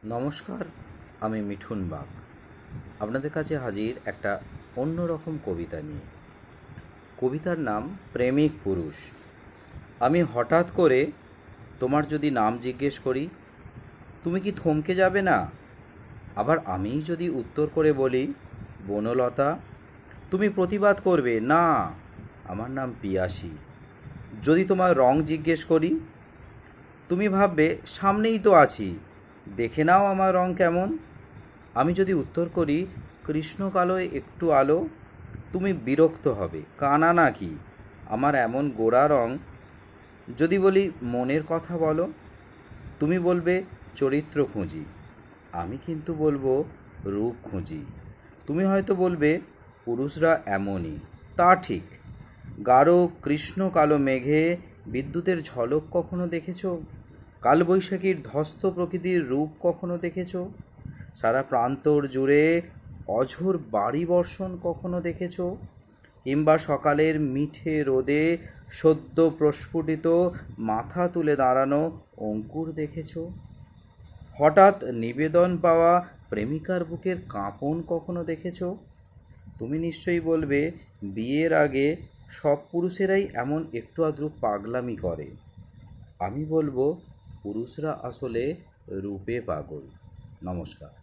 নমস্কার, আমি মিঠুন বাগ। আপনাদের কাছে হাজির একটা অন্যরকম কবিতা নিয়ে। কবিতার নাম প্রেমিক পুরুষ। আমি হঠাৎ করে তোমার যদি নাম জিজ্ঞেস করি, তুমি কি থমকে যাবে না? আবার আমিই যদি উত্তর করে বলি বনলতা, তুমি প্রতিবাদ করবে না, আমার নাম পিয়াসী। যদি তোমার রং জিজ্ঞেস করি, তুমি ভাববে সামনেই তো আছি, দেখে নাও আমার রং কেমন। আমি যদি উত্তর করি কৃষ্ণ কালোয় একটু আলো, তুমি বিরক্ত হবে, কানা নাকি আমার এমন গোড়া রং। যদি বলি মনের কথা বলো, তুমি বলবে চরিত্র খুঁজি, আমি কিন্তু বলবো রূপ খুঁজি। তুমি হয়তো বলবে পুরুষরা এমনই, তা ঠিক। গাঢ় কৃষ্ণ কালো মেঘে বিদ্যুতের ঝলক কখনো দেখেছ? কালবৈশাখীর ধস্ত প্রকৃতির রূপ কখনো দেখেছ? সারা প্রান্তর জুড়ে অঝোর বাড়ি বর্ষণ কখনো দেখেছ? কিংবা সকালের মিঠে রোদে সদ্য প্রস্ফুটিত মাথা তুলে দাঁড়ানো অঙ্কুর দেখেছ? হঠাৎ নিবেদন পাওয়া প্রেমিকার বুকের কাঁপন কখনো দেখেছ? তুমি নিশ্চয়ই বলবে বিয়ের আগে সব পুরুষেরাই এমন একটু আধটু পাগলামি করে। আমি বলবো পুরুষরা আসলে রূপে পাগল। নমস্কার।